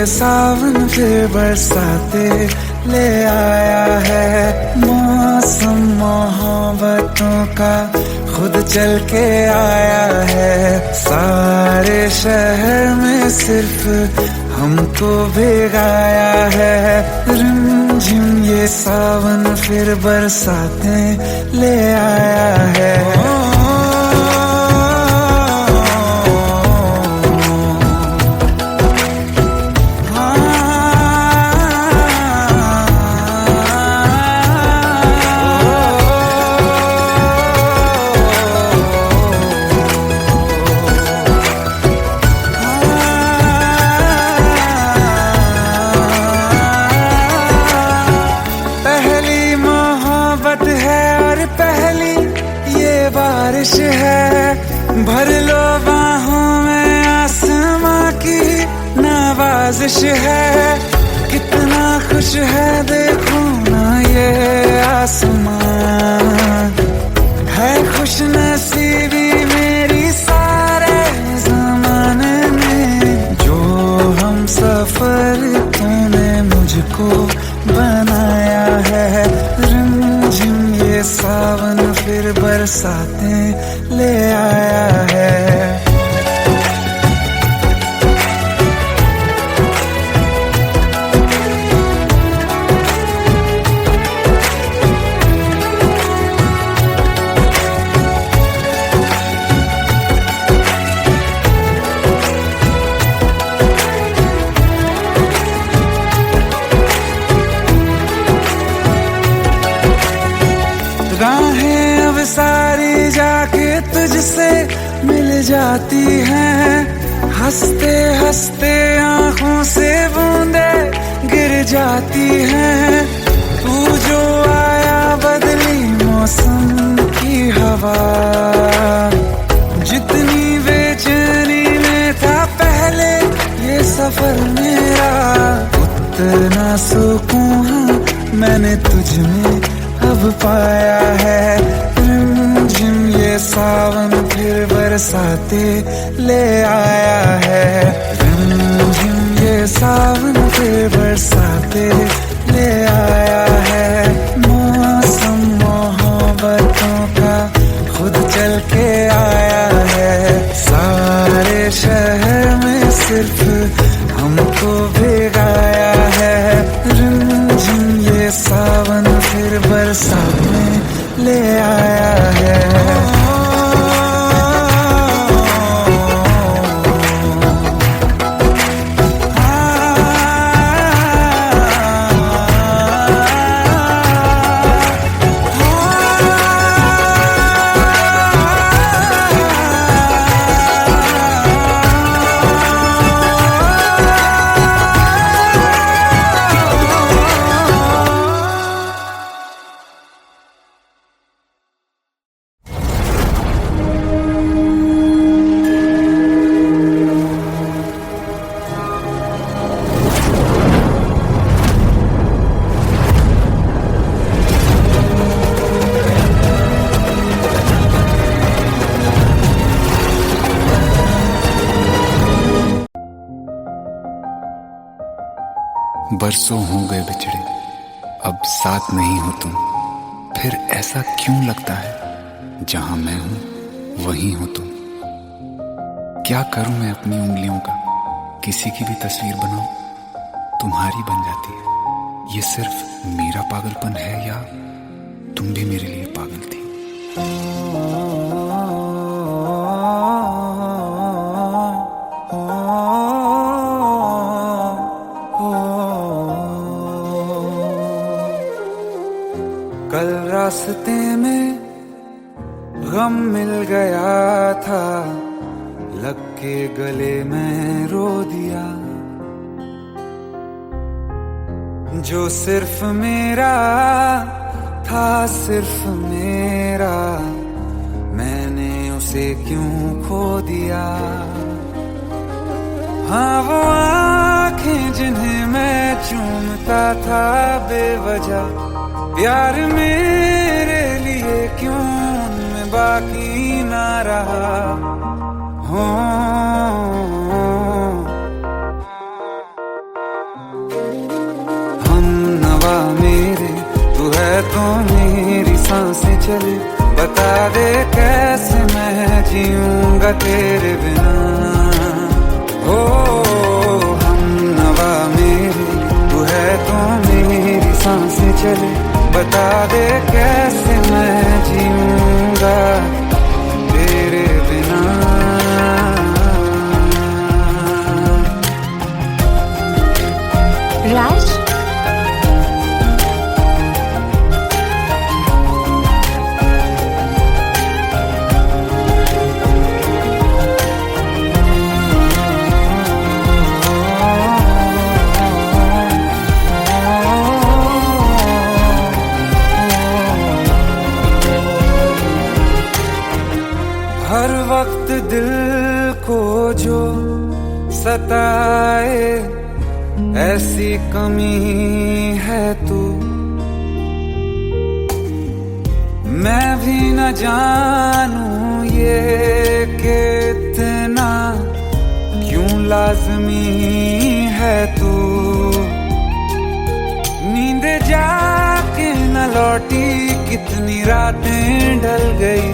सावन फिर बरसाते ले आया है। मौसम मोहब्बतों का खुद चल के आया है। सारे शहर में सिर्फ हमको भिगाया है। रिमझिम ये सावन फिर बरसाते ले आया है। बारिश है भर लो बाहों में, आसमां की नवाजिश है। कितना खुश है देखो ना ये आसमां, है खुश नसीबी मेरी सारे ज़माने में। जो हम सफर तूने मुझको बनाया है। रिमझिम ये सावन फिर बरसाते ले आया है। राहें अब सारी जाके तुझसे मिल जाती हैं। हंसते हंसते आंखों से बूंदे गिर जाती हैं। तू जो आया बदली मौसम की हवा, जितनी बेचैनी में था पहले ये सफर मेरा, उतना सुकून मैंने तुझ में अब पाया है। रिमझिम ये सावन फिर बरसाते ले आया है। रिमझिम ये सावन फिर बरसाते ले आया है। मौसम मोहब्बतों का खुद चल के आया है। सारे शहर में सिर्फ हमको भिगाया है। रिमझिम ये सावन फिर बरसात में ले आया है। बरसों हो गए बिछड़े, अब साथ नहीं हो तुम। फिर ऐसा क्यों लगता है जहां मैं हूं वहीं हो तुम। क्या करूं मैं अपनी उंगलियों का, किसी की भी तस्वीर बनाऊं तुम्हारी बन जाती है। ये सिर्फ मेरा पागलपन है या तुम भी मेरे लिए पागल थी। कल रास्ते में गम मिल गया था, लग के गले में रो दिया। जो सिर्फ मेरा था, सिर्फ मेरा, मैंने उसे क्यों खो दिया। हाँ वो आँखें जिन्हें मैं चूमता था बेवजह, प्यार मेरे लिए क्यों उनमें बाकी ना रहा। हो सांसें चले, बता दे कैसे मैं जीऊंगा तेरे बिना। हो हम नवा मेरे, तू है तो मेरी सांसें चले, बता दे कैसे मैं जीऊंगा तेरे बिना। राज, हर वक्त दिल को जो सताए ऐसी कमी है तू, मैं भी न जानूं ये कि इतना क्यों लाज़मी है तू। नींद जाके न लौटी, कितनी रातें ढल गई,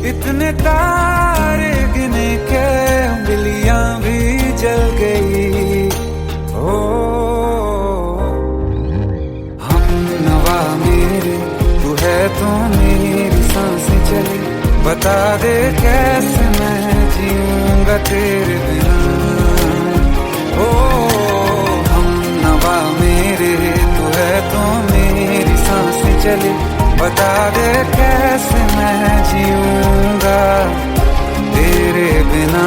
इतने तारे गिने के उंगलियां भी जल गई। ओ हम नवा मेरे, तू है तो मेरी सांसें चली, बता दे कैसे मैं जीऊंगा तेरे बिना। ओ हम नवा मेरे, तू है तो मेरी सांसें चली, बता दे कैसे मैं जीऊंगा तेरे बिना।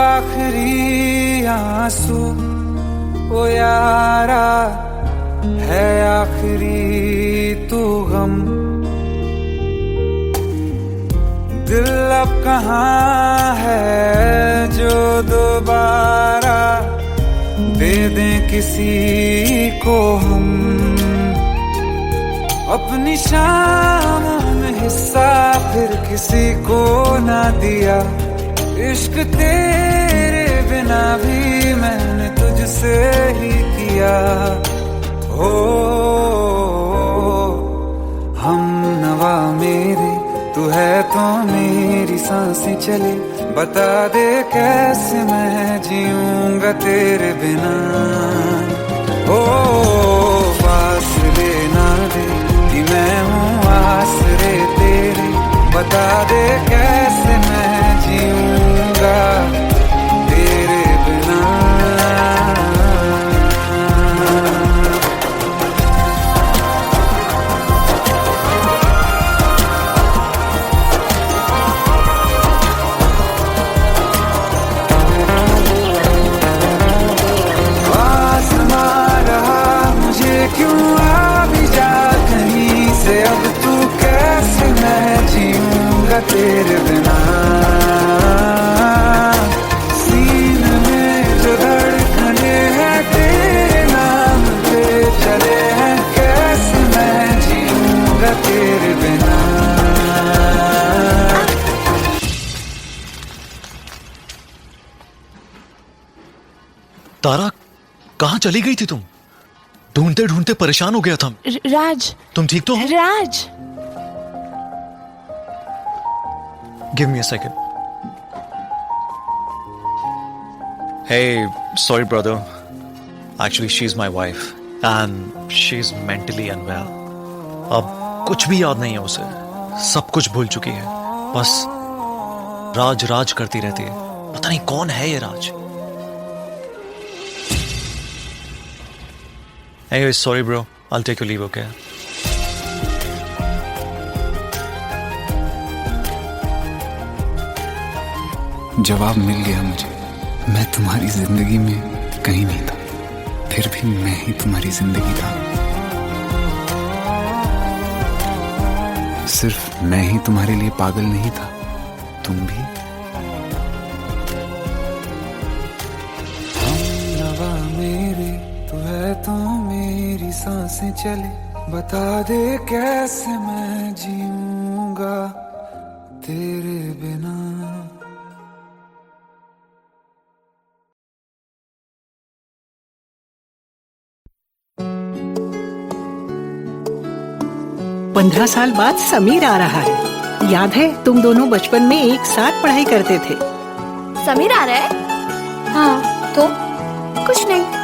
आखिरी आंसू ओ यारा है, आखिरी तू गम, दिल अब कहाँ है जो दोबारा दे दें किसी को हम। अपनी शामों में हिस्सा फिर किसी को ना दिया, इश्क तेरे बिना भी मैंने तुझसे ही किया। हो हम नवा मेरे, तू है तो मेरी सांसें चले, बता दे कैसे मैं जीऊंगा तेरे बिना। ओ फासले ना दे कि मैं हूँ आसरे तेरे, बता दे कैसे मैं जीऊंगा तेरे बिना। आसमां रहा मुझे क्यों, आ भी जा कहीं से, अब तू कैसे मैं जीऊंगा तेरे बिना। सीने में जो धड़कने हैं तेरे नाम पे चले हैं, कैसे मैं जीऊंगा तेरे बिना। तारा, कहाँ चली गई थी तुम? ढूंढते ढूंढते परेशान हो गया था। राज, तुम ठीक तो हो? Raj, give me a second. Hey, sorry brother. Actually, she's my wife and she's mentally unwell. अब कुछ भी याद नहीं है उसे, सब कुछ भूल चुकी है, बस राज राज करती रहती है। पता नहीं कौन है ये राज। Anyway, sorry bro. I'll take your leave, okay? जवाब मिल गया मुझे, मैं तुम्हारी जिंदगी में कहीं नहीं था, फिर भी मैं ही तुम्हारी जिंदगी था। सिर्फ मैं ही तुम्हारे लिए पागल नहीं था, तुम भी। हमनवा मेरे तू है तो मेरी सांसें चले, बता दे कैसे मैं जीऊंगा तेरे बिना। पंद्रह साल बाद समीर आ रहा है। याद है तुम दोनों बचपन में एक साथ पढ़ाई करते थे। समीर आ रहा है? हाँ तो कुछ नहीं।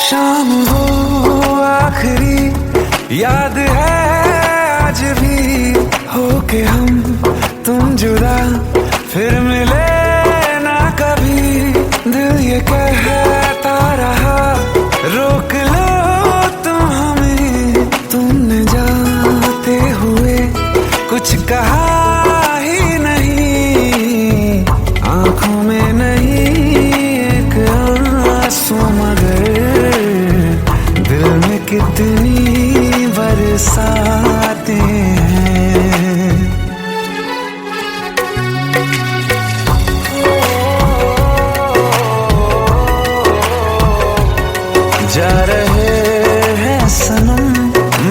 शाम हो आखिरी याद है आज भी, होके हम तुम जुदा फिर मिले ना कभी। दिल ये कहता रहा रोक लो तुम हमें, तुमने जाते हुए कुछ कहा ही नहीं। आंखों में नहीं एक आंसू मगर दिल में कितनी बरसाते हैं। जा रहे हैं सनम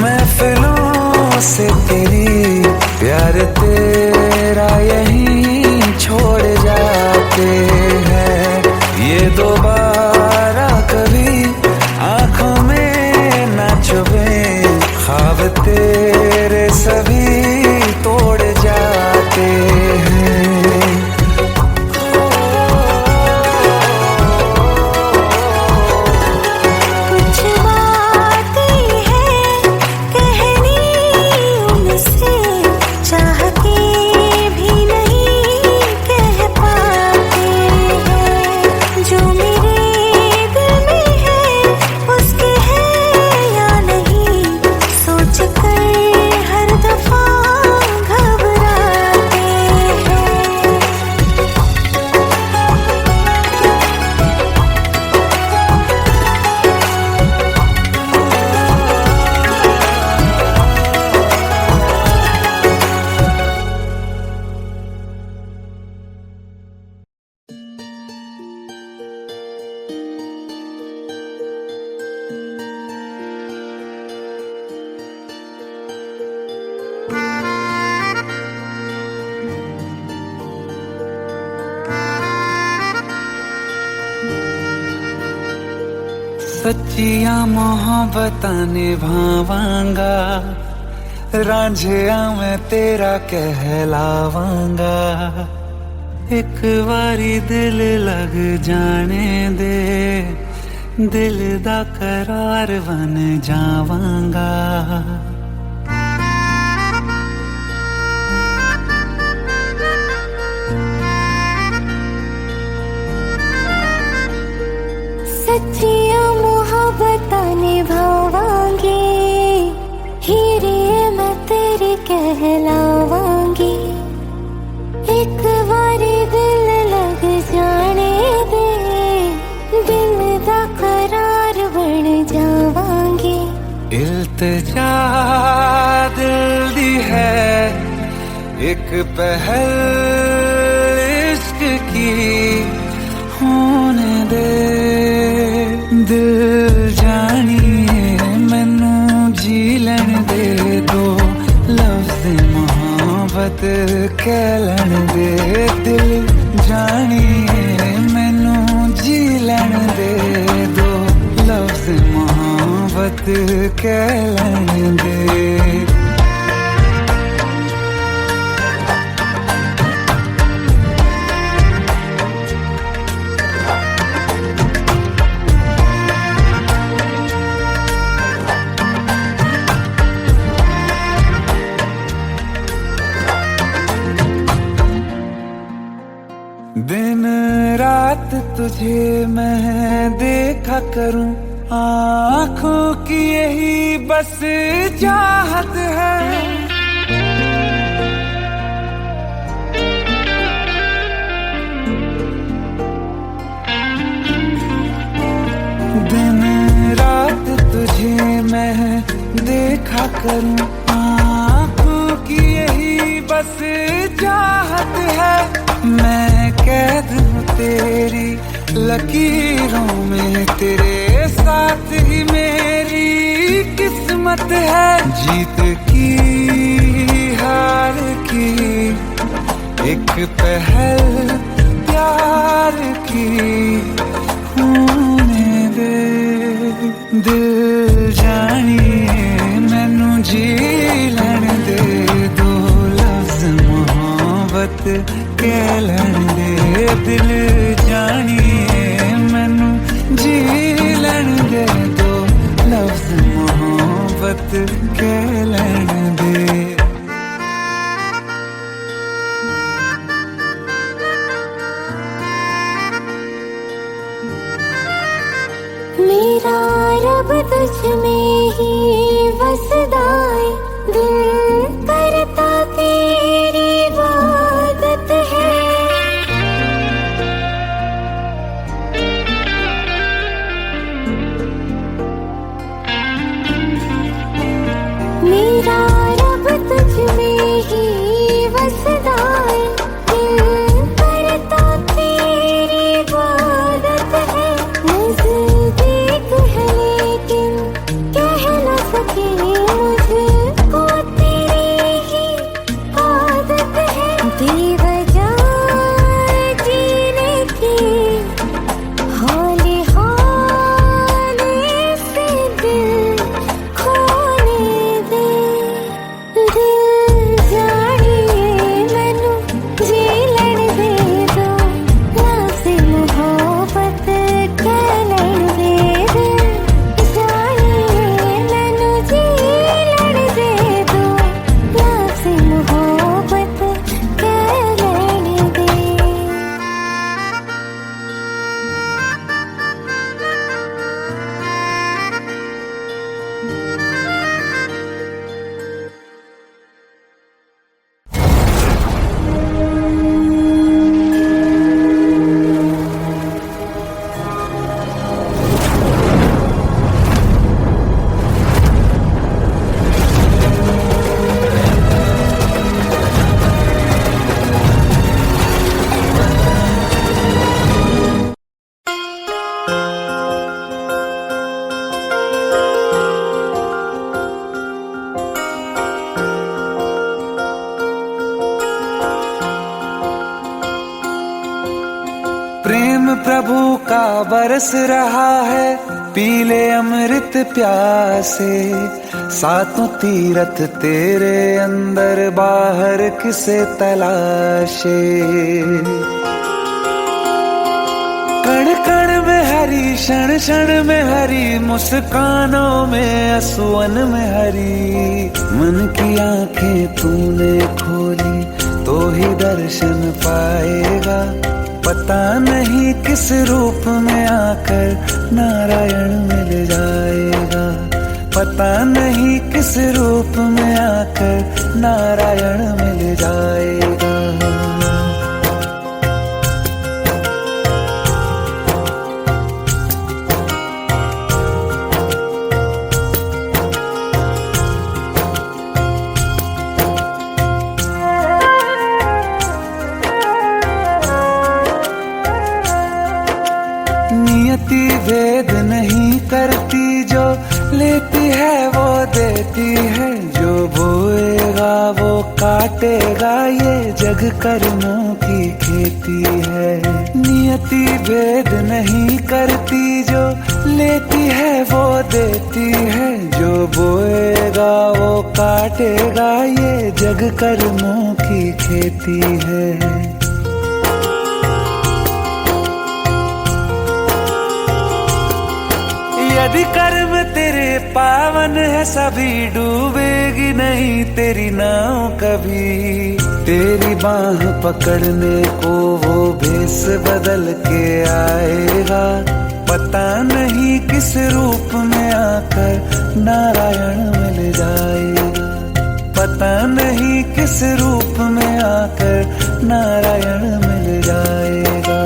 महफिलों से तेरी, प्यार तेरा यहीं छोड़ जाते हैं। ये दोबारा कभी आंखों में ना चुभे, ख्वाब तेरे सभी तोड़ जाते हैं। जो मेरे दिल में है उसके है या नहीं। सच्चिया मोहब्बतां निभावांगा, रांझिया मैं तेरा कहलावांगा। एक बारी दिल लग जाने दे, दिल दा करार बन जावांगा। सच्चिया मोहब्बतां निभावांगी, हीरे मैं तेरी कहलावांगी। एक बारी दिल लग जाने दे, दिल दा करार बन जावांगी। इल्तिजा दिल दी है एक पहल इश्क की, होने दे दिल जानिए मैनू जी लैन दे दो, लफ्ज़ मोहब्बत कह लैन दे। दिल जानिए मैनू जी लैन दे दो, लफ्ज़ मोहब्बत कह लैन दे। दिन रात तुझे मैं देखा करूं, आँखों की यही बस चाहत है। दिन रात तुझे मैं देखा करूं, आँखों की यही बस चाहत है। मैं कैद हूँ तेरी लकीरों में, तेरे साथ ही मेरी किस्मत है। जीत की हार की एक पहल प्यार की, होने दे दिल जानिए मैनू जी लैन दे दो, लफ्ज़ मोहब्बत कह लैन दे। दिल जानिए मैनू जी लैन दे दो, लफ्ज़ मोहब्बत कह लैन दे। मेरा रब तुझ में ही बसदा है, दिल करता तेरी इबादत है। मेरा रब तुझ में ही बसदा है, दिल करता तेरी इबादत है। नज़दीक है लेकिन कह न सके, मुझको तेरी ही आदत है। बेवजह जीने की हौले हौले से दिल खोने दे। दिल जानिए मैनू जी लैन दे दो, लफ्ज़ मोहब्बत कह लैन दे। दिल जानिए मैनू जी लैन दे दो, लफ्ज़ मोहब्बत कह लैन दे। प्रेम प्रभु का बरस रहा है, पीले अमृत प्यासे, सातों तीरथ तेरे अंदर बाहर किसे तलाशे। कण कण में हरी, क्षण क्षण में हरी, मुस्कानों में असुवन में हरी। मन की आंखें तूने खोली तो ही दर्शन पाएगा। पता नहीं किस रूप में आकर नारायण मिल जाएगा। पता नहीं किस रूप में आकर नारायण मिल जाएगा। नियति भेद नहीं करती, जो लेती है वो देती है। जो बोएगा वो काटेगा, ये जग कर्मों की खेती है। नियति भेद नहीं करती, जो लेती है वो देती है। जो बोएगा वो काटेगा, ये जग कर्मों की खेती है। यदि कर्म तेरे पावन है, सभी डूबेगी नहीं तेरी नाव कभी। तेरी बाह पकड़ने को वो भेष बदल के आएगा। पता नहीं किस रूप में आकर नारायण मिल जाएगा। पता नहीं किस रूप में आकर नारायण मिल जाएगा।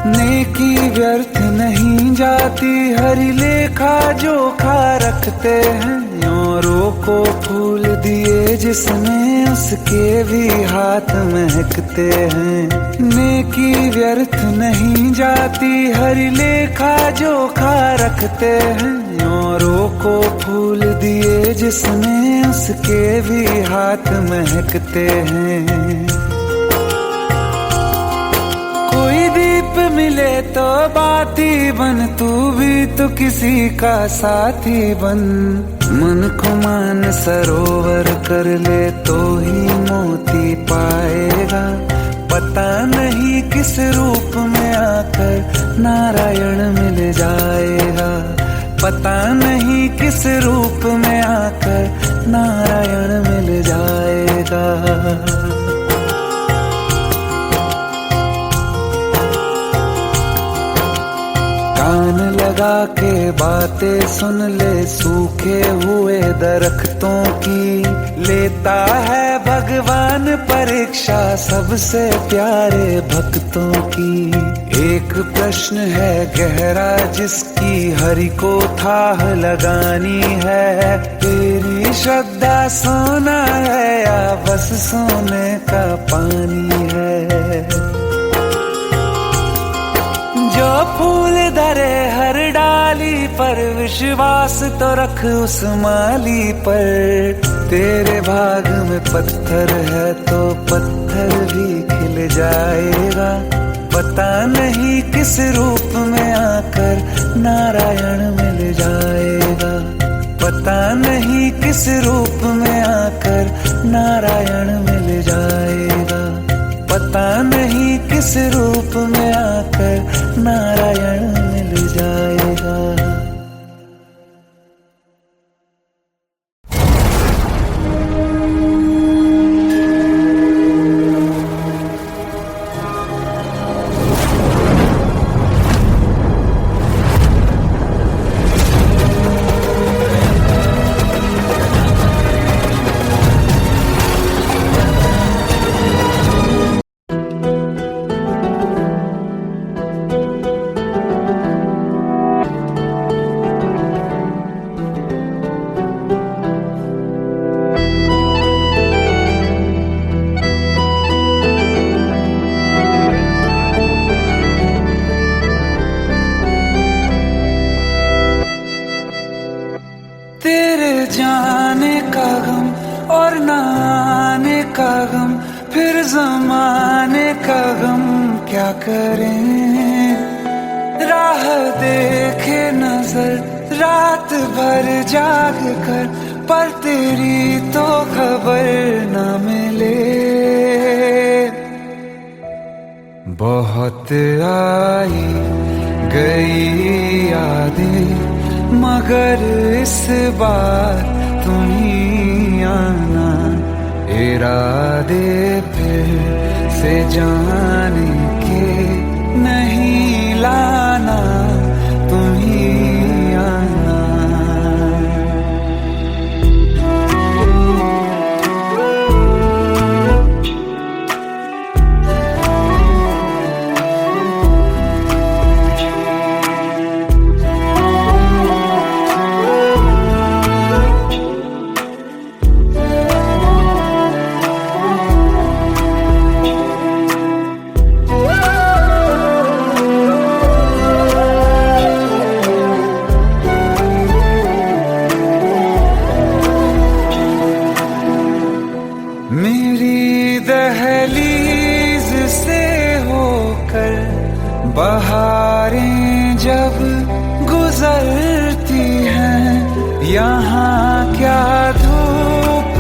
नेकी व्यर्थ नहीं जाती, हरि लेखा जोखा रखते हैं। औरों को फूल दिए जिसने, उसके भी हाथ महकते हैं। नेकी व्यर्थ नहीं जाती, हरि लेखा जोखा रखते हैं। औरों को फूल दिए जिसने, उसके भी हाथ महकते हैं। कोई दीप मिले तो बाती बन, तू भी तो किसी का साथी बन। मन को मान सरोवर कर ले तो ही मोती पाएगा। पता नहीं किस रूप में आकर नारायण मिल जाएगा। पता नहीं किस रूप में आकर नारायण मिल जाएगा। कान लगा के बातें सुन ले सूखे हुए दरख्तों की। लेता है भगवान परीक्षा सबसे प्यारे भक्तों की। एक प्रश्न है गहरा जिसकी हरि को थाह लगानी है। तेरी श्रद्धा सोना है या बस सोने का पानी है। जो फूल धरे हर डाली पर, विश्वास तो रख उस माली पर। तेरे भाग में पत्थर है तो पत्थर भी खिल जाएगा। पता नहीं किस रूप में आकर नारायण मिल जाएगा। पता नहीं किस रूप में आकर नारायण मिल जाएगा। पता नहीं किस रूप में आकर नारायण मिल जाएगा। जाने का गम और ना आने का गम, फिर जमाने का गम क्या करें। राह देखे नजर रात भर जाग कर, पर तेरी तो खबर न मिले। बहुत आई गई यादें, मगर इस बार तुम ही आना। इरादे फिर से जाने के नहीं लाना, तुम ही आना। मेरी दहलीज से होकर बहारें जब गुजरती हैं, यहाँ क्या धूप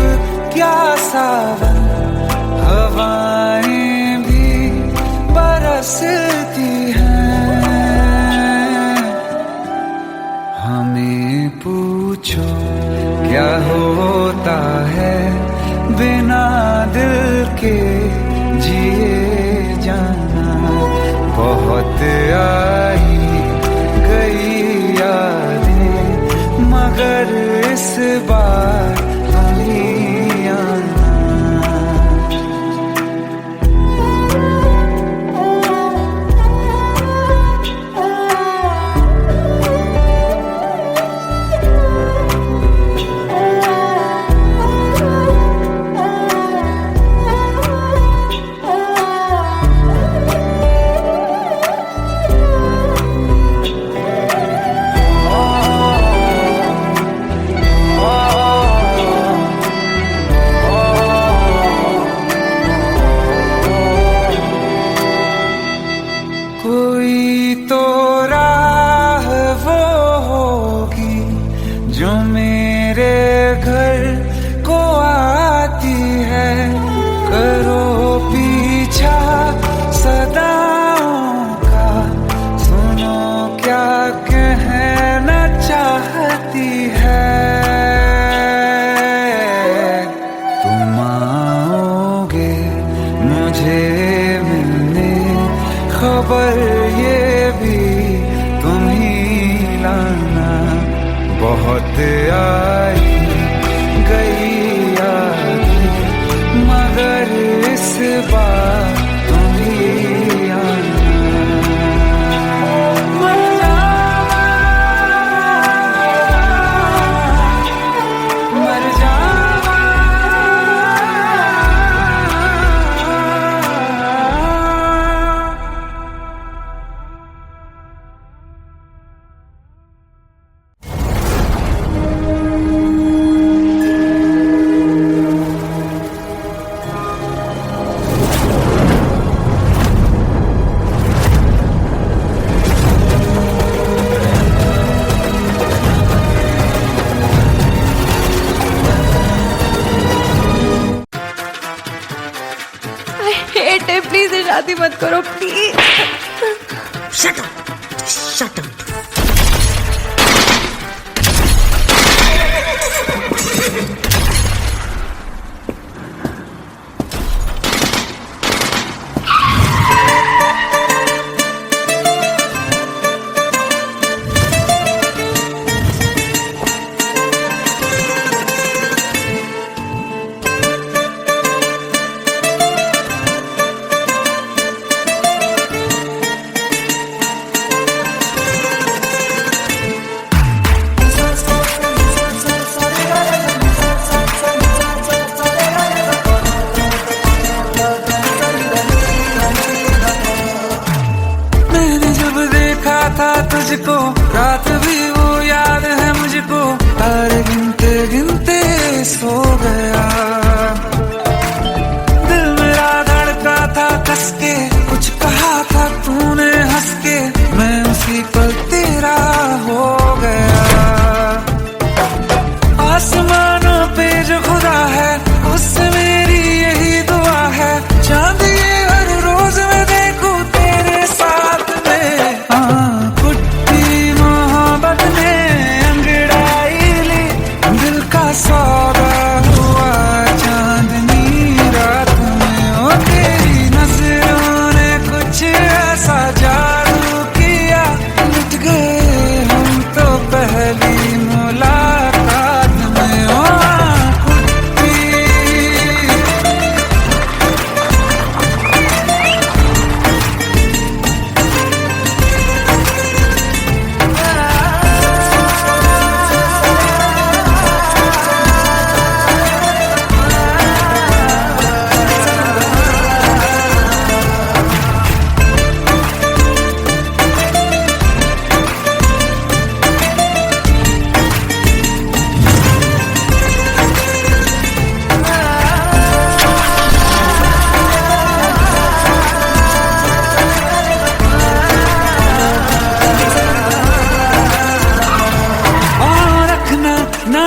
क्या सावन, हवाएं भी बरसती हैं। हमें पूछो क्या होता है बिना दिल के जिए जाना। बहुत आई गई यादें, मगर इस बार तुम ही आना। कोई तो राह वो होगी जो मेरे घर को आती है। करो पीछा सदाओं का, सुनो क्या कहना चाहती है। तुम आओगे मुझे मिलने, खबर ये भी तुम ही लाना। बहुत आई गई यादें, मगर इस बार तुम ही आना। मर जावा, मर जावा। हेट है, प्लीज शादी मत करो please. Shut up, shut up.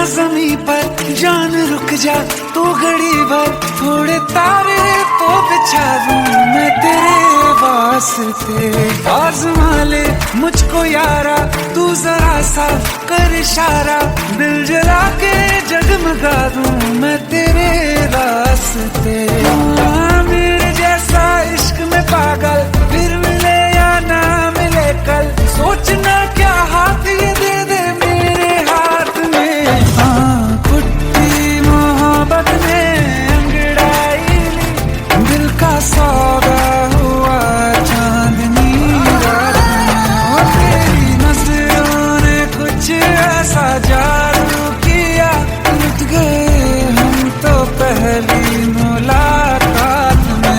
जमी पर जान रुक जा तू घड़ी भर, थोड़े तारे तो बिछा दूं मैं तेरे वास्ते। आज़मा ले मुझको यारा तू जरा सा कर इशारा, दिल जला के जगमगा दूं मैं तेरे रास्ते। मेरे जैसा इश्क में पागल फिर मिले या ना मिले कल, सोचना क्या हाथ ये दे दे मेरे हाथ में। हाँ कुट्टी मोहब्बत में अंगड़ाई ली, दिल का सौदा हुआ चांदनी रात में। तेरी नजरों ने कुछ ऐसा जादू किया, लुट गए हम तो पहली मुलाकात में।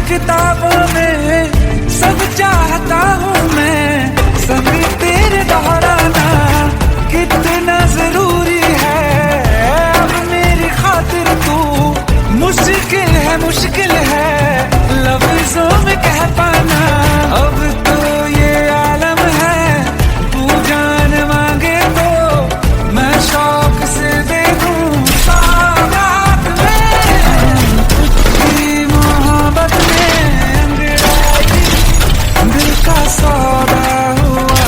किताबों में सब चाहता हूँ मैं, संग तेरे दोहराना कितना जरूरी है। अब मेरी खातिर तू मुश्किल है लफ्जों में कह पाना। अब तो ये आलम है तू जान मांगे तो मैं शौक से दे दूँ सौगात में। कुछ मोहब्बत का सौदा हुआ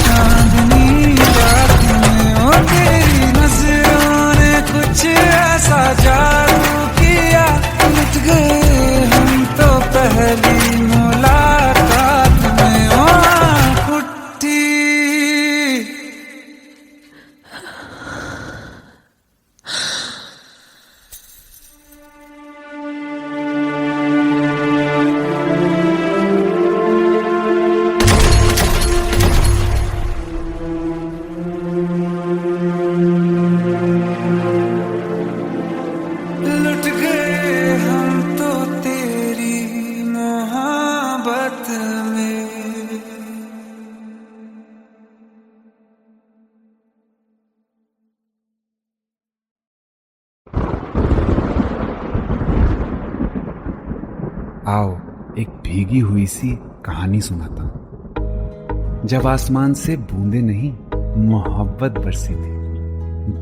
चांदनी रात में। ओ तेरी नजरों ने कुछ ऐसा जादू किया, लुट गए हम तो पहली मुलाकात में। ओ कुट्टी लुट गए हम तो तेरी मोहब्बत में। आओ एक भीगी हुई सी कहानी सुनाता हूं। जब आसमान से बूंदे नहीं मोहब्बत बरसी थी,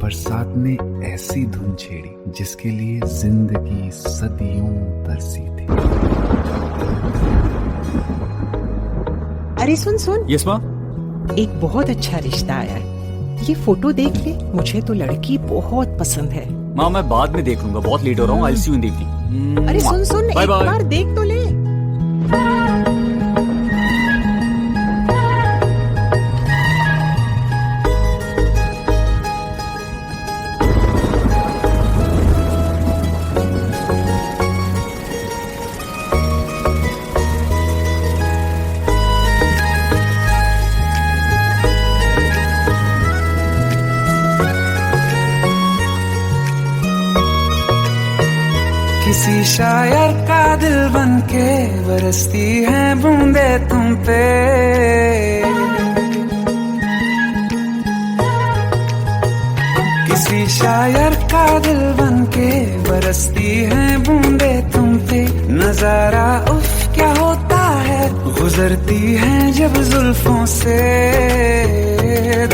बरसात ने ऐसी धुन छेड़ी जिसके लिए जिंदगी सदियों तरसी थी। अरे सुन सुन, यस माँ। एक बहुत अच्छा रिश्ता आया है, ये फोटो देख ले। मुझे तो लड़की बहुत पसंद है। माँ मैं बाद में देख लूंगा, बहुत लेट हो रहा हूँ। आई सी यू इन द इवनिंग। अरे सुन सुन, बाय एक बाय। बार देख तो ले। किसी शायर का दिल बन के बरसती है बूंदे तुम पे। किसी शायर का दिल बन के बरसती है बूंदे तुम पे। नजारा उफ क्या होता है, गुजरती है जब जुल्फों से।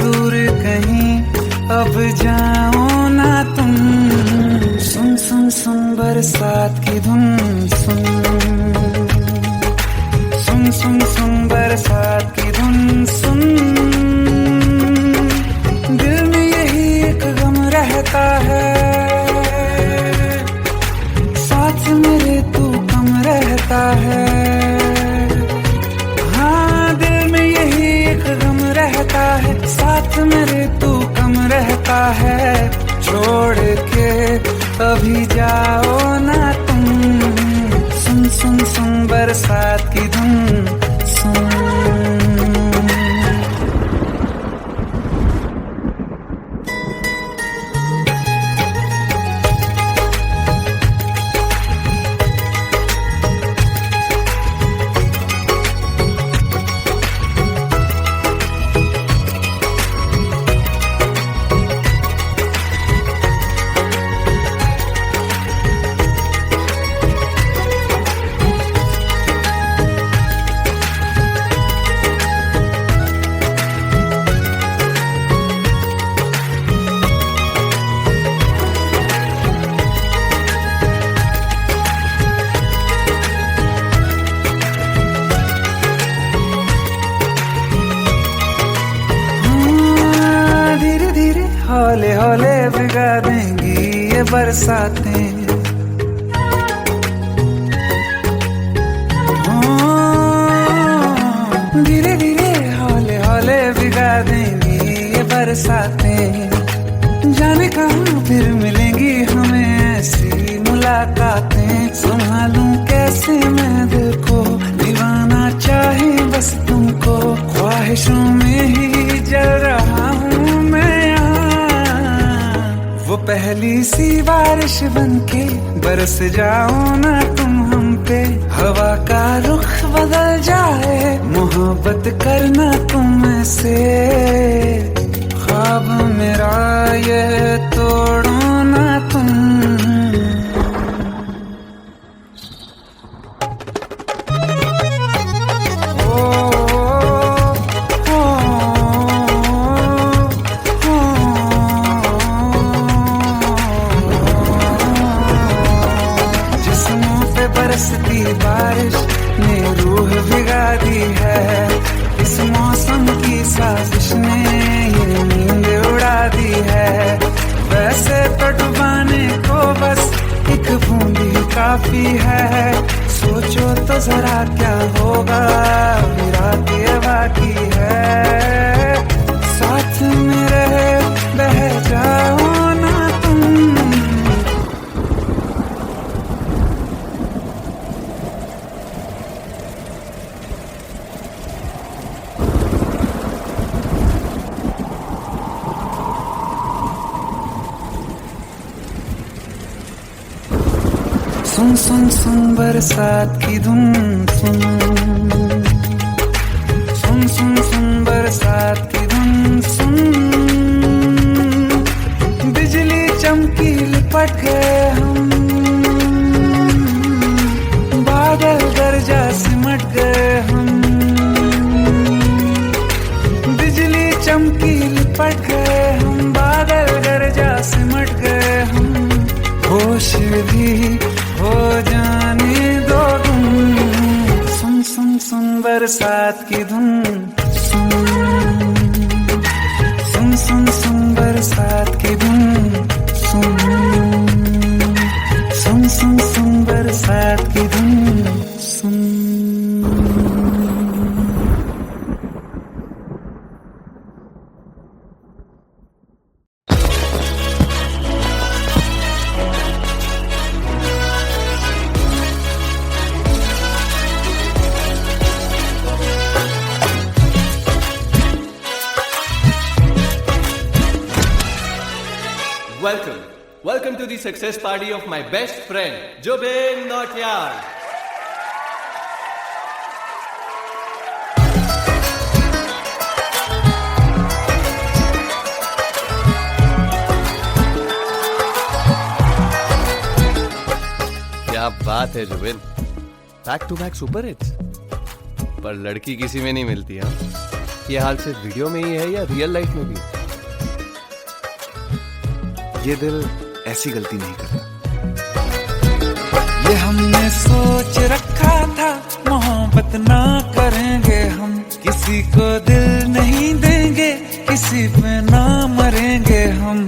दूर कहीं अब जाओ ना तुम, सुन सुन सुन बरसात की धुन। सुन सुन सुन सुन बरसात की धुन। सुन दिल में यही एक गम रहता है, साथ मेरे तू कम रहता है। हाँ दिल में यही एक गम रहता है, साथ मेरे तू कम रहता है। छोड़ के अभी जाओ ना तुम, सुन सुन सुन बरसात की धुन। सुन हौले हौले भिगा देंगी ये बरसातें। धीरे धीरे हौले हौले भिगा देंगी ये बरसातें। जाने कहाँ फिर मिलेंगी हमें ऐसी मुलाकातें। संभालूं कैसे मैं दिल को, दीवाना चाहे बस तुमको। ख्वाहिशों में ही जल रहा हूँ मैं यहाँ। वो पहली सी बारिश बनके बरस जाओ ना तुम हम पे। हवा का रुख बदल जाए, मोहब्बत करना तुम ऐसे। ख्वाब मेरा ये तोड़ो ना तुम। जिस्मों पे बरसती बारिश ने रूह भिगा दी है। इस मौसम की साजिश ने ये नींद उड़ा दी है। वैसे तो डुबाने को बस एक बूंद ही काफी है। सोचो तो जरा क्या होगा, रात ये बाकी है। साथ में रहे बह जाओ ना तुम। सुन सुन सुन बरसात की धुन सुन। सुन सुन सुन बरसात की धुन सुन। बिजली चमकी लिपट गए हम, बादल गरजा सिमट गए हम। बिजली चमकी लिपट गए हम, बादल गरजा सिमट गए हम। होश भी हो जाने दो तुम। सुन सुन सुन बरसात की धुन सुन। सुन सुन सुन बरसात की धुन सुन। सुन सुन सुन बरसात की धुन सुन। Welcome to the success party of my best friend, Jobin Nautiyal. क्या बात है Jubin, back to back super hits. पर लड़की किसी में नहीं मिलती। हाँ, ये हाल सिर्फ वीडियो में ही है या रियल लाइफ में भी? ये दिल ऐसी गलती नहीं करता। ये हमने सोच रखा था मोहब्बत ना करेंगे हम। किसी को दिल नहीं देंगे, किसी पे ना मरेंगे हम।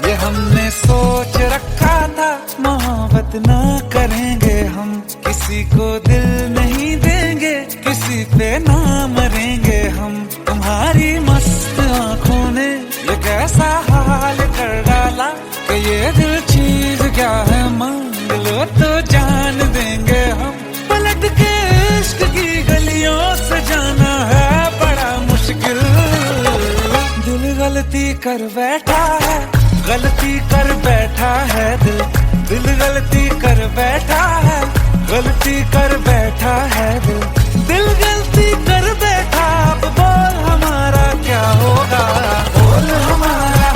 ये हमने सोच रखा था मोहब्बत ना करेंगे हम। किसी को दिल नहीं देंगे, किसी पे ना मरेंगे हम। तुम्हारी मस्त आंखों ने ये कैसा हाल कर डाला कि ये दिल चीज क्या है मांग लो तो जान देंगे हम। पलट के इश्क की गलियों से जाना है बड़ा मुश्किल। दिल गलती कर बैठा है, गलती कर बैठा है दिल। दिल गलती कर बैठा है, गलती कर बैठा है दिल। दिल गलती कर बैठा, अब बोल हमारा क्या होगा। बोल हमारा,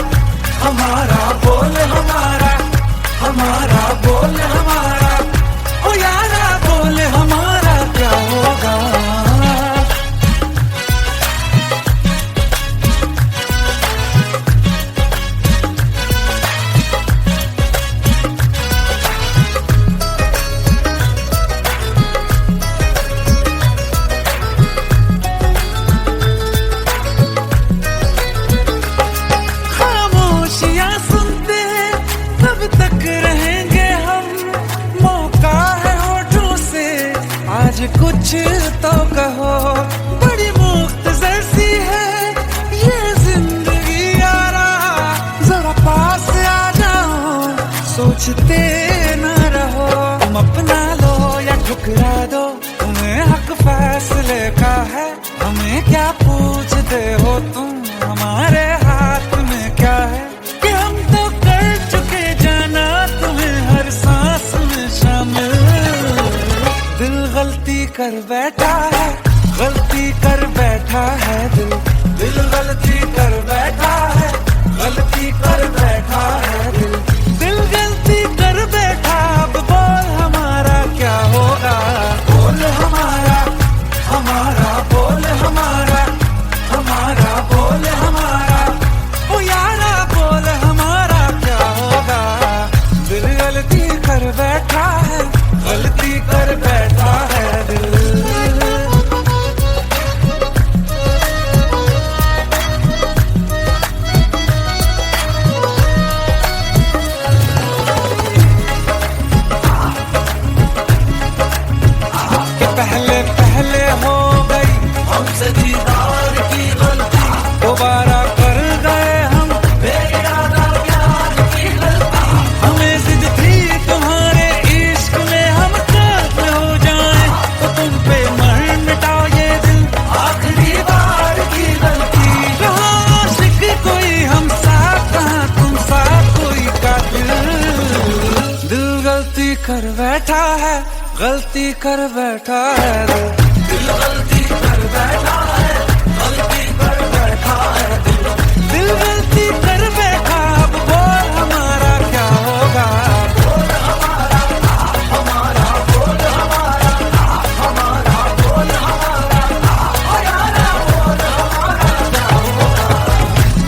हमारा बोल हमारा, हमारा बोल हमारा। ओ यारा बोल हमारा क्या होगा। सोचते ना रहो, तुम अपना लो या ठुकरा दो, तुम्हें हक फैसले का है, हमें क्या पूछते हो तुम, हमारे हाथ में क्या है कि हम तो कर चुके जाना तुम्हें हर सांस में शामिल। दिल गलती कर बैठा है, गलती कर बैठा है दिल, दिल गलती कर बैठा है, गलती कर बैठा है दिल, दिल गलती कर बैठा। अब बोल हमारा क्या होगा, बोल हमारा, हमारा बोल हमारा, हमारा बोल हमारा, ओ यारा बोल हमारा क्या होगा। दिल गलती कर बैठा है, गलती कर बैठा है दिल। पहले पहले हो गई हमसे दीदार की गलती, दोबारा कर गए हम बेइरादा प्यार की गलती। हमें जिद थी तुम्हारे इश्क में हम कैद हो जाएं, तो तुम पे मर मिटाओ ये दिल, आखिरी बार की गलती। कहाँ आशिक कोई हम साथ, कहाँ तुम साथ कोई कातिल। दिल गलती कर बैठा है, गलती कर बैठा है दिल, गलती कर बैठा है, गलती कर बैठा है दिल, दिल गलती कर बैठा। अब बोल हमारा क्या होगा, बोल हमारा, हमारा बोल हमारा, हमारा बोल हमारा, ओ यारा बोल हमारा क्या होगा।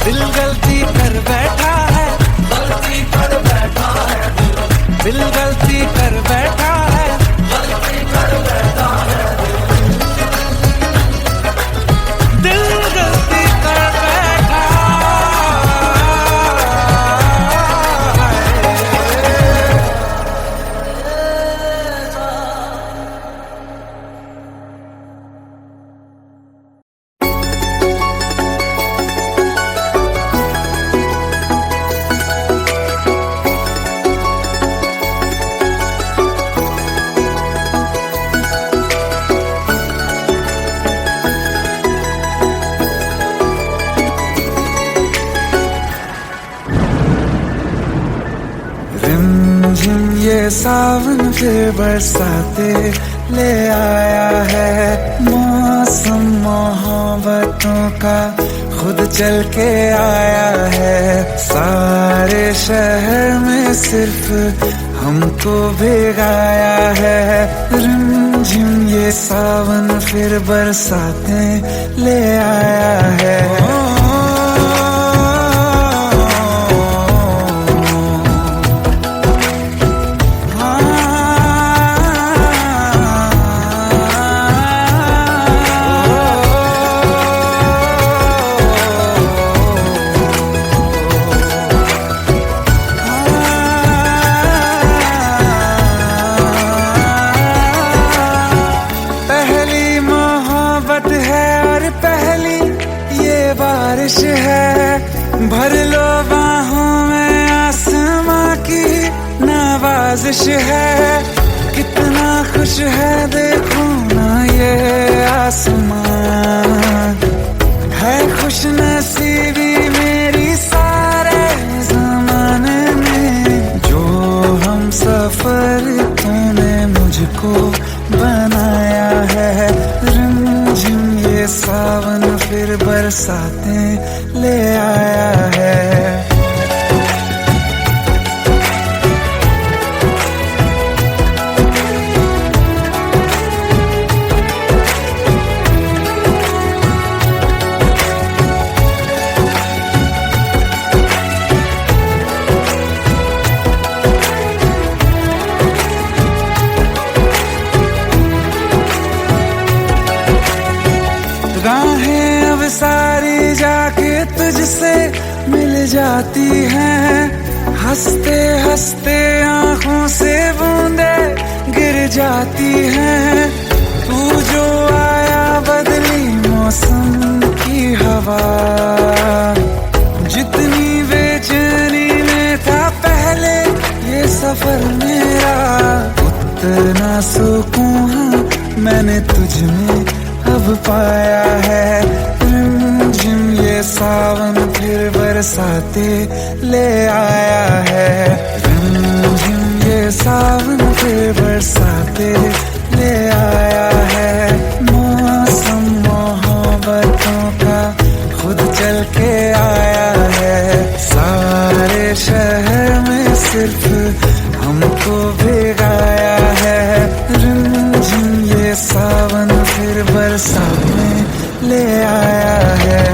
दिल गलती कर बैठा है, गलती कर बैठा है दिल, दिल गलती कर बैठा है, गलती कर बैठा है दिल, गलती कर बैठा रिमझिम ये सावन फिर बरसाते ले आया है, मौसम मोहब्बतों का खुद चल के आया है। सारे शहर में सिर्फ हमको भिगाया है, रिमझिम ये सावन फिर बरसाते ले आया है। बारिश है, भर लो बाहों में आसमां की नवाजिश है। कितना खुश है देखो ना ये आसमां, है खुश नसीबी मेरी सारे जमाने में। जो हम सफर तूने मुझको बनाया है, रिमझिम ये सावन फिर बरसाते ले आया है। राहें अब सारी जाके तुझसे मिल जाती हैं, हंसते हंसते आंखों से बूंदे गिर जाती हैं। तू जो आया बदली मौसम की हवा, जितनी बेचैनी में था पहले ये सब पाया है। रिमझिम ये सावन फिर बरसाते ले आया है। रिमझिम ये सावन फिर बरसाते ले आया है। मौसम मोहब्बतों का खुद चल के आया है। सारे शहर में सिर्फ हमको भिगाया है। रिमझिम ये सावन फिर बरसात में ले आया है।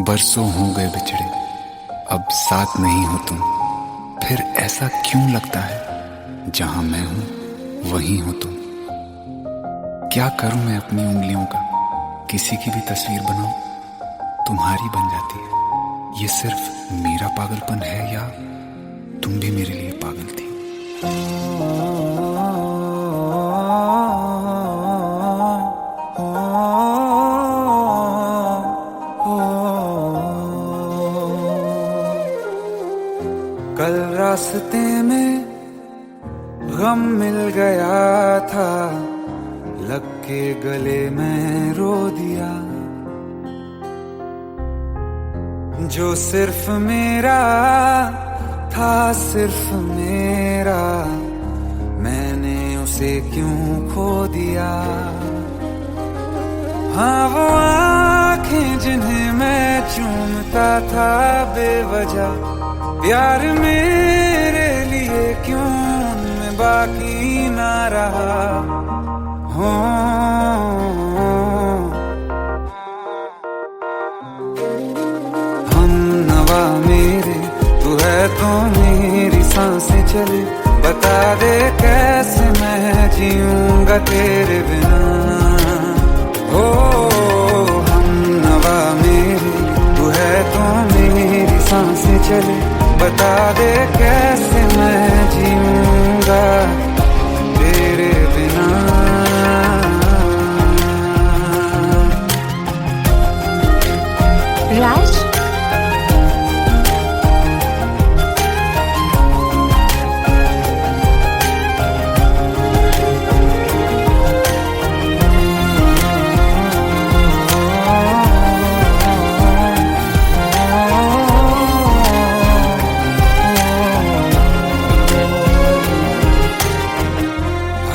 बरसों हो गए बिछड़े, अब साथ नहीं हो तुम। फिर ऐसा क्यों लगता है जहां मैं हूं वहीं हो तुम। क्या करूं मैं अपनी उंगलियों का, किसी की भी तस्वीर बनाऊं तुम्हारी बन जाती है। ये सिर्फ मेरा पागलपन है या तुम भी मेरे लिए पागल थी। कल रास्ते में गम मिल गया था, लग के गले में रो दिया। जो सिर्फ मेरा था, सिर्फ मेरा, मैंने उसे क्यों खो दिया। हाँ वो आँखें जिन्हें मैं चूमता था बेवजह, प्यार मेरे लिए क्यों उनमें बाकी ना रहा। हो हम नवा मेरे, तू है तो मेरी सांसें चले। बता दे कैसे मैं जीऊंगा तेरे बिना। हो हम नवा मेरे, तू है तो मेरी सांसें चले। बता दे कैसे मैं जीऊंगा तेरे बिना। राज,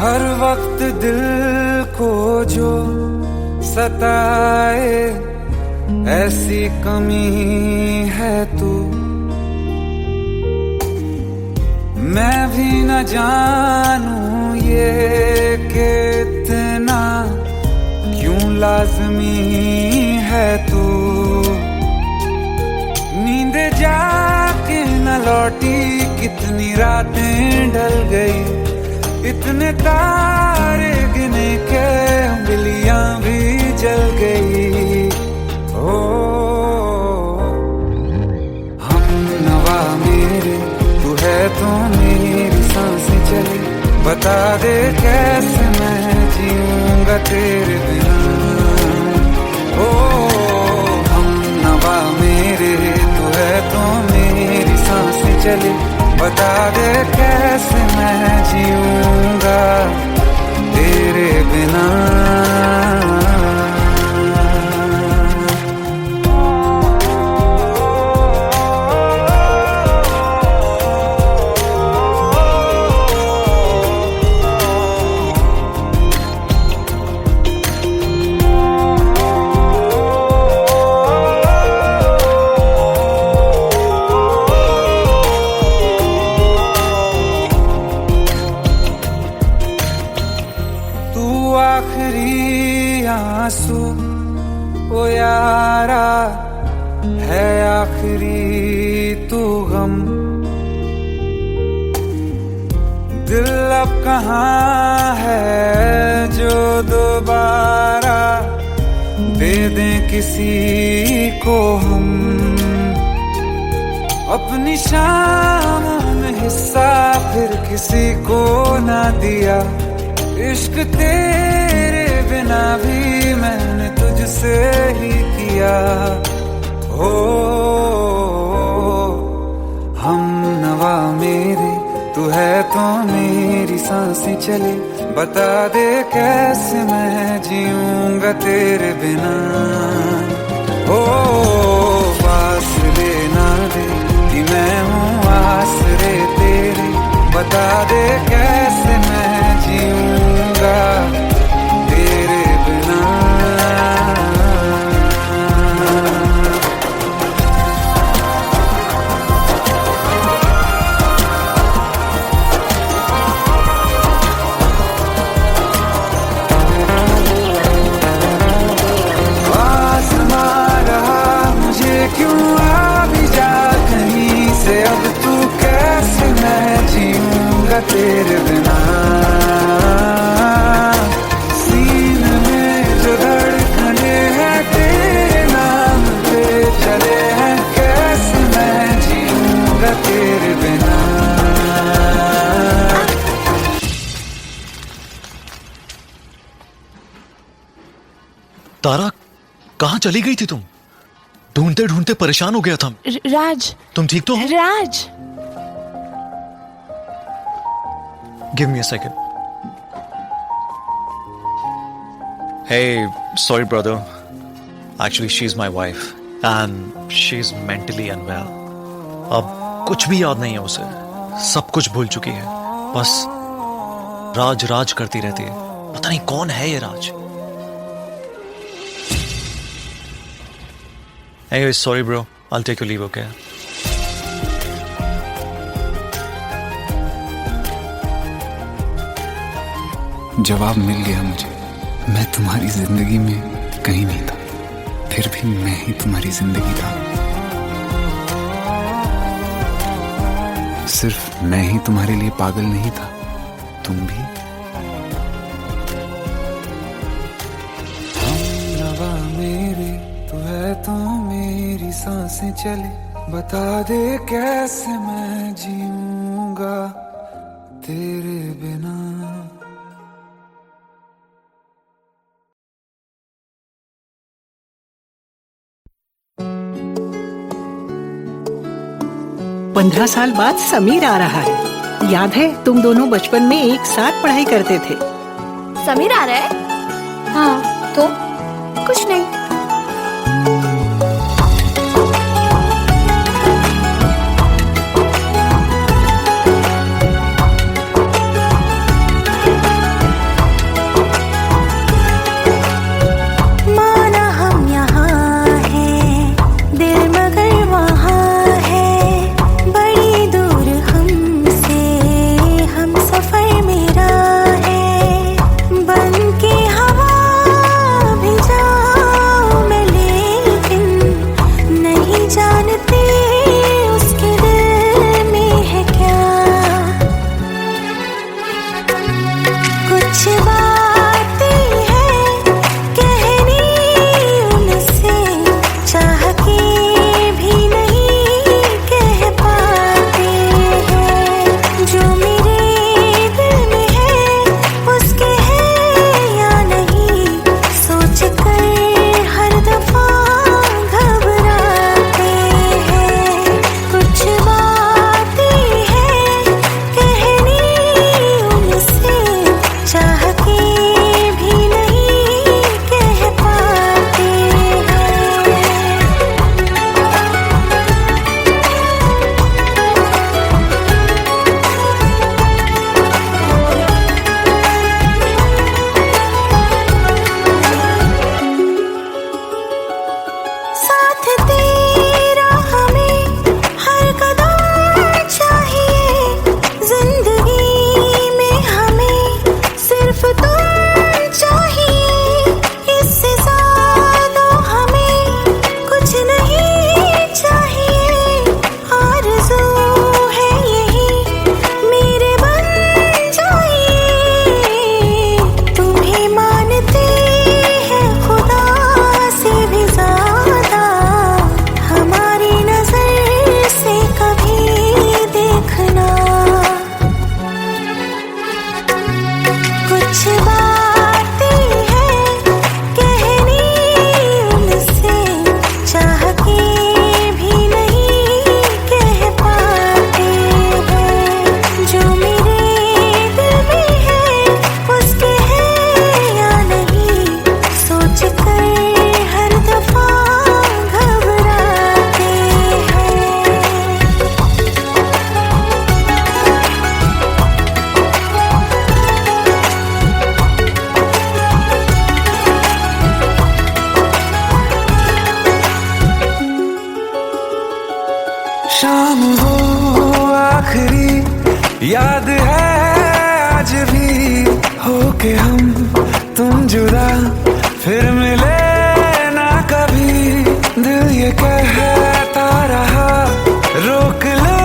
हर वक्त दिल को जो सताए, ऐसी कमी है तू। मैं भी न जानूं ये कि इतना क्यों लाज़मी है तू। नींद जाके न लौटी, कितनी रातें ढल गई। इतने तारे गिने के उंगलियां भी जल गई। ओ हम नवा मेरे, तू है तो मेरी सांसें चली। बता दे कैसे मैं जीऊंगा तेरे बिना। ओ हम नवा मेरे, तू है तो मेरी सांसें चली। बता दे कैसे मैं जीऊंगा तेरे बिना। आंसू ओ यारा है आखिरी तू गम। दिल अब कहाँ है जो दोबारा दे दें किसी को हम। अपनी शाम में हिस्सा फिर किसी को ना दिया। इश्क तेरे बिना भी मैंने तुझसे ही किया। हो हम नवा मेरे तू है तो मेरी सांसें चले। बता दे कैसे मैं जीऊंगा तेरे बिना। ओ फासले ना दे कि मैं हूँ आसरे तेरे। बता दे कैसे मैं जीऊंगा तेरे बिना। क्यों आ भी जा कहीं से अब तू कैसे मैं जीऊंगा तेरे बिना। सीने में जो धड़कने हैं तेरे नाम पे चले हैं। कैसे मैं जीऊंगा तेरे बिना। तारा, कहाँ चली गई थी तुम? ढूंढते ढूंढते परेशान हो गया था। राज, तुम ठीक तो हो? Raj, give me a second. Hey, sorry brother. Actually, she's my wife and she's mentally unwell. अब कुछ भी याद नहीं है उसे, सब कुछ भूल चुकी है। बस राज राज करती रहती है। पता नहीं कौन है ये राज। Anyway, sorry bro. I'll take your leave, okay? जवाब मिल गया मुझे। मैं तुम्हारी जिंदगी में कहीं नहीं था, फिर भी मैं ही तुम्हारी जिंदगी था। सिर्फ मैं ही तुम्हारे लिए पागल नहीं था, तुम भी। हमनवा मेरे तू है तो मेरी सांसें चले। बता दे कैसे मैं जीऊंगा तेरे बिना। पंद्रह साल बाद समीर आ रहा है। याद है तुम दोनों बचपन में एक साथ पढ़ाई करते थे। समीर आ रहा है? हाँ, तो कुछ नहीं। बन के हवा भी जा याद है आज भी हो के हम तुम जुदा फिर मिले ना कभी। दिल ये कहता रहा रोक लो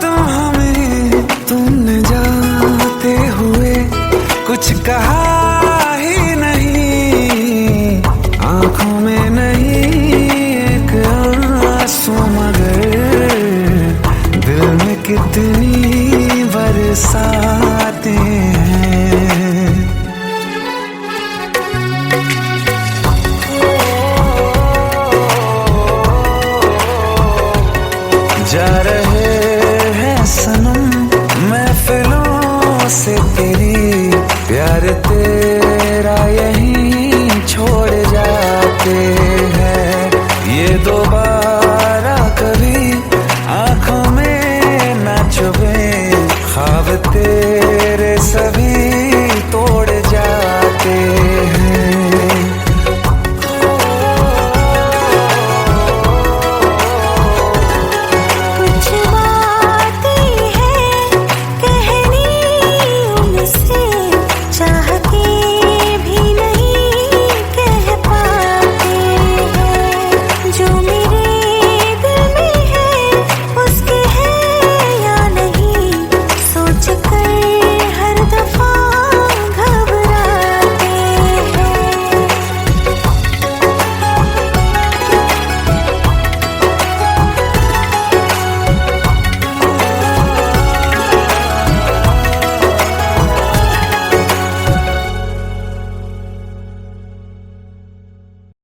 तुम हमें, तुमने जाते हुए कुछ कहा ही नहीं। आंखों में नहीं एक आंसू मगर दिल में कितनी बरसाते हैं। जा रहे हैं सनम महफिलों से तेरी, प्यार तेरा यहीं छोड़ जाते हैं। ये दोबारा कभी आंखों में ना चुभे ख्वाब तेरे सभी